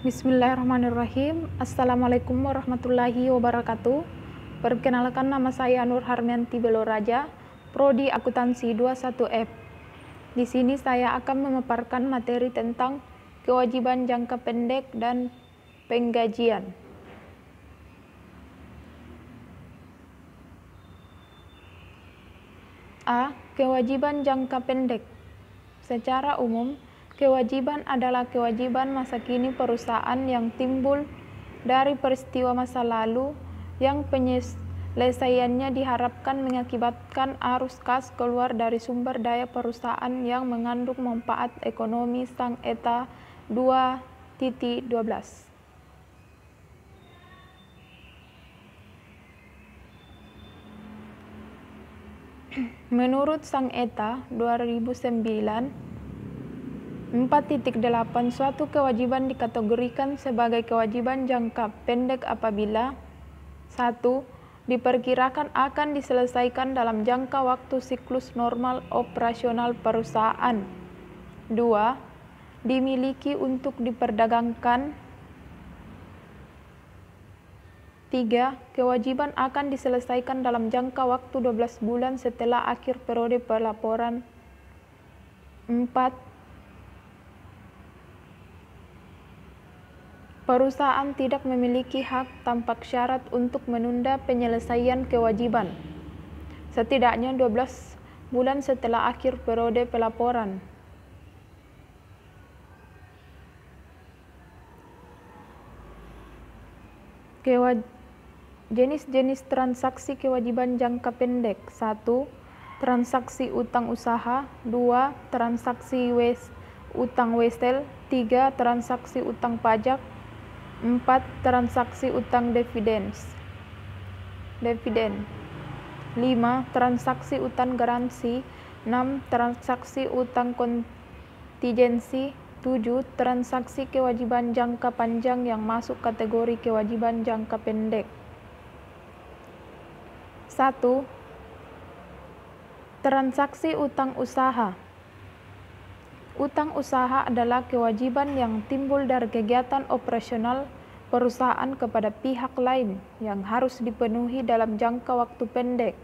Bismillahirrahmanirrahim. Assalamualaikum warahmatullahi wabarakatuh. Perkenalkan, nama saya Nur Harmianti Beloraja, Prodi Akuntansi 21F. Di sini saya akan memaparkan materi tentang kewajiban jangka pendek dan penggajian. A. Kewajiban jangka pendek. Secara umum, kewajiban adalah kewajiban masa kini perusahaan yang timbul dari peristiwa masa lalu yang penyelesaiannya diharapkan mengakibatkan arus kas keluar dari sumber daya perusahaan yang mengandung manfaat ekonomi sang eta 2.12. Menurut sang eta 2009 4.8, suatu kewajiban dikategorikan sebagai kewajiban jangka pendek apabila 1. Diperkirakan akan diselesaikan dalam jangka waktu siklus normal operasional perusahaan. 2. Dimiliki untuk diperdagangkan. 3. Kewajiban akan diselesaikan dalam jangka waktu 12 bulan setelah akhir periode pelaporan. 4. Perusahaan tidak memiliki hak tanpa syarat untuk menunda penyelesaian kewajiban, setidaknya 12 bulan setelah akhir periode pelaporan. Jenis-jenis transaksi kewajiban jangka pendek. 1. Transaksi utang usaha. 2. Transaksi utang wesel. 3. Transaksi utang pajak. 4. Transaksi utang dividen. 5. Transaksi utang garansi. 6. Transaksi utang kontingensi. 7. Transaksi kewajiban jangka panjang yang masuk kategori kewajiban jangka pendek. 1. Transaksi utang usaha. Utang usaha adalah kewajiban yang timbul dari kegiatan operasional perusahaan kepada pihak lain yang harus dipenuhi dalam jangka waktu pendek.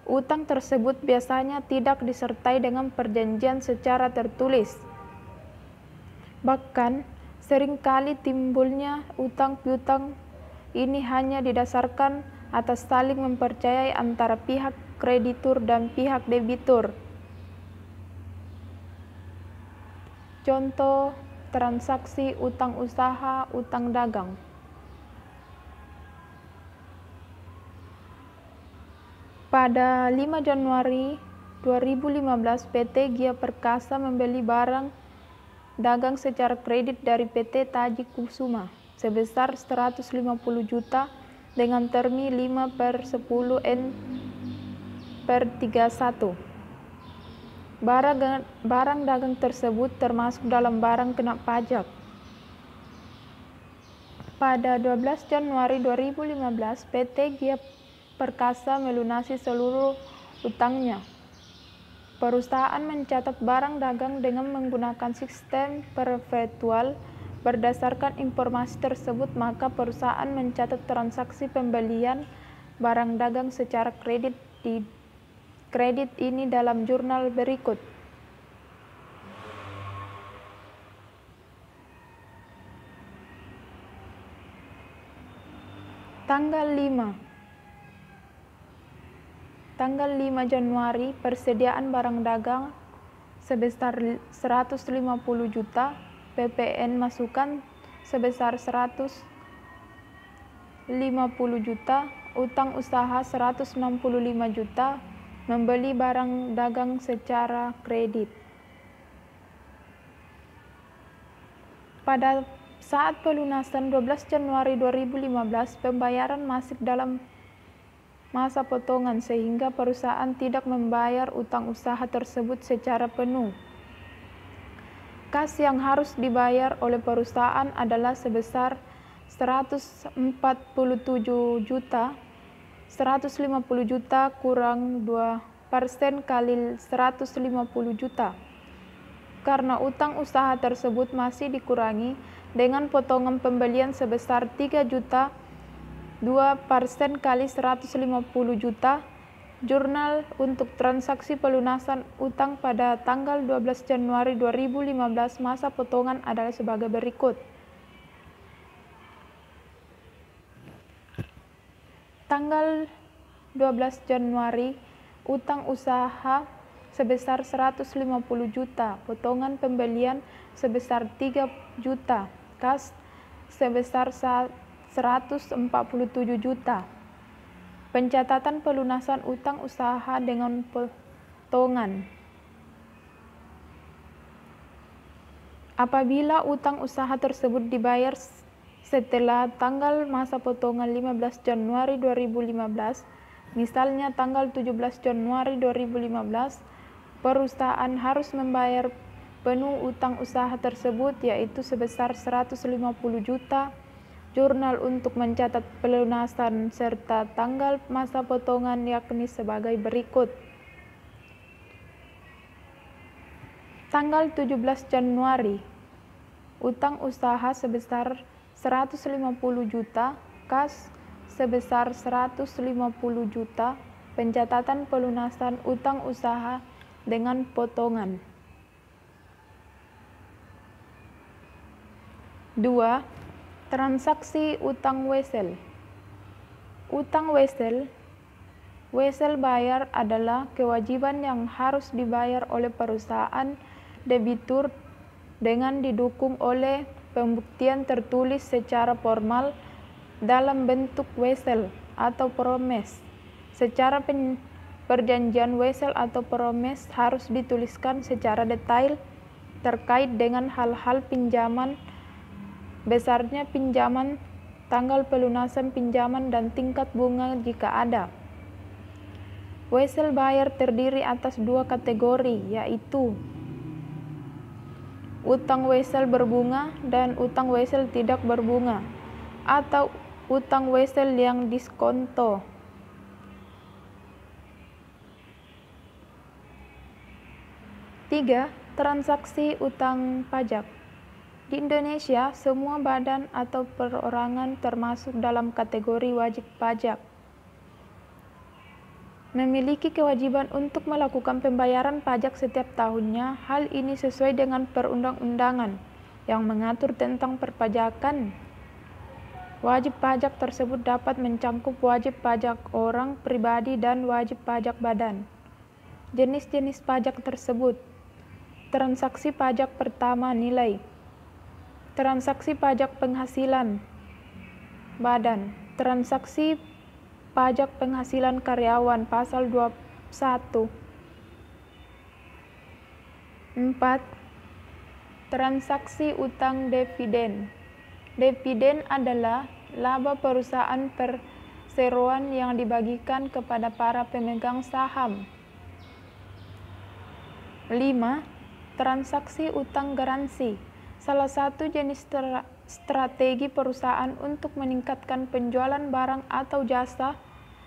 Utang tersebut biasanya tidak disertai dengan perjanjian secara tertulis. Bahkan, seringkali timbulnya utang piutang ini hanya didasarkan atas saling mempercayai antara pihak kreditur dan pihak debitur. Contoh transaksi utang usaha, utang dagang. Pada 5 Januari 2015, PT Gia Perkasa membeli barang dagang secara kredit dari PT Taji Kusuma sebesar 150 juta dengan termi 5/10N/31. Barang dagang tersebut termasuk dalam barang kena pajak. Pada 12 Januari 2015, PT Gia Perkasa melunasi seluruh utangnya. Perusahaan mencatat barang dagang dengan menggunakan sistem perpetual. Berdasarkan informasi tersebut, maka perusahaan mencatat transaksi pembelian barang dagang secara kredit ini dalam jurnal berikut. Tanggal 5 Januari, persediaan barang dagang sebesar 150 juta, PPN masukan sebesar 150 juta, utang usaha 165 juta, membeli barang dagang secara kredit. Pada saat pelunasan 12 Januari 2015, pembayaran masih dalam masa potongan sehingga perusahaan tidak membayar utang usaha tersebut secara penuh. Kas yang harus dibayar oleh perusahaan adalah sebesar 147 juta. 150 juta kurang 2% kali 150 juta. karena utang usaha tersebut masih dikurangi dengan potongan pembelian sebesar 3 juta 2% kali 150 juta. Jurnal untuk transaksi pelunasan utang pada tanggal 12 Januari 2015 masa potongan adalah sebagai berikut. Tanggal 12 Januari, utang usaha sebesar 150 juta, potongan pembelian sebesar 3 juta, kas sebesar 147 juta. Pencatatan pelunasan utang usaha dengan potongan. Apabila utang usaha tersebut dibayar setelah tanggal masa potongan 15 Januari 2015, misalnya tanggal 17 Januari 2015, perusahaan harus membayar penuh utang usaha tersebut, yaitu sebesar 150 juta. Jurnal untuk mencatat pelunasan serta tanggal masa potongan yakni sebagai berikut. Tanggal 17 Januari, utang usaha sebesar 150 juta, kas sebesar 150 juta, pencatatan pelunasan utang usaha dengan potongan. 2. Transaksi utang wesel. Utang wesel bayar adalah kewajiban yang harus dibayar oleh perusahaan debitur dengan didukung oleh pembuktian tertulis secara formal dalam bentuk wesel atau promes. Secara perjanjian wesel atau promes harus dituliskan secara detail terkait dengan hal-hal pinjaman, besarnya pinjaman, tanggal pelunasan pinjaman, dan tingkat bunga jika ada. Wesel bayar terdiri atas 2 kategori, yaitu utang wesel berbunga dan utang wesel tidak berbunga, atau utang wesel yang diskonto. 3. Transaksi utang pajak. Di Indonesia, semua badan atau perorangan termasuk dalam kategori wajib pajak memiliki kewajiban untuk melakukan pembayaran pajak setiap tahunnya. Hal ini sesuai dengan perundang-undangan yang mengatur tentang perpajakan. Wajib pajak tersebut dapat mencangkup wajib pajak orang pribadi dan wajib pajak badan. Jenis-jenis pajak tersebut: transaksi pajak pertama nilai, transaksi pajak penghasilan badan, transaksi pajak penghasilan karyawan pasal 21. 4. Transaksi utang dividen. Dividen adalah laba perusahaan perseroan yang dibagikan kepada para pemegang saham. 5. Transaksi utang garansi. Salah satu jenis strategi perusahaan untuk meningkatkan penjualan barang atau jasa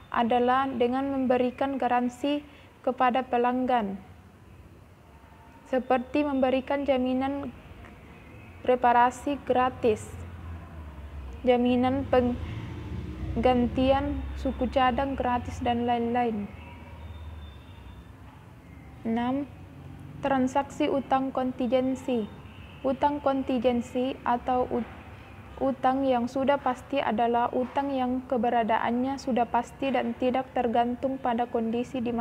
adalah dengan memberikan garansi kepada pelanggan, seperti memberikan jaminan reparasi gratis, jaminan penggantian suku cadang gratis, dan lain-lain. 6. Transaksi utang kontingensi. Utang kontingensi atau utang yang sudah pasti adalah utang yang keberadaannya sudah pasti dan tidak tergantung pada kondisi di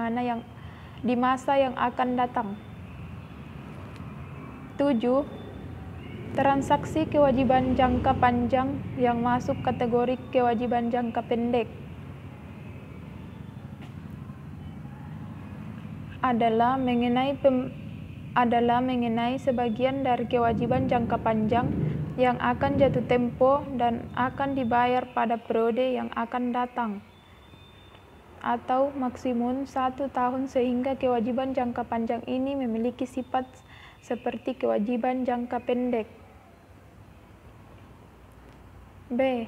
masa yang akan datang. 7. Transaksi kewajiban jangka panjang yang masuk kategori kewajiban jangka pendek adalah mengenai sebagian dari kewajiban jangka panjang yang akan jatuh tempo dan akan dibayar pada periode yang akan datang, atau maksimum 1 tahun, sehingga kewajiban jangka panjang ini memiliki sifat seperti kewajiban jangka pendek. B.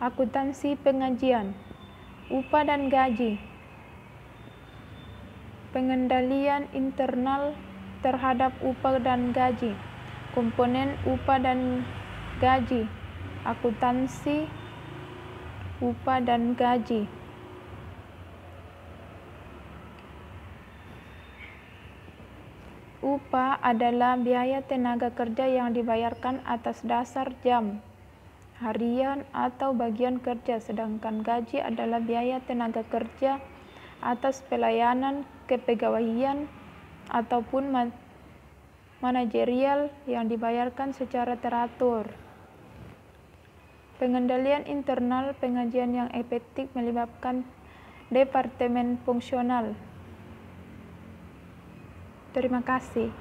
Akuntansi pengajian, upah dan gaji, pengendalian internal terhadap upah dan gaji. Komponen upah dan gaji. Akuntansi upah dan gaji. Upah adalah biaya tenaga kerja yang dibayarkan atas dasar jam, harian, atau bagian kerja, sedangkan gaji adalah biaya tenaga kerja atas pelayanan kepegawaian ataupun manajerial yang dibayarkan secara teratur. Pengendalian internal pengajian yang efektif melibatkan departemen fungsional. Terima kasih.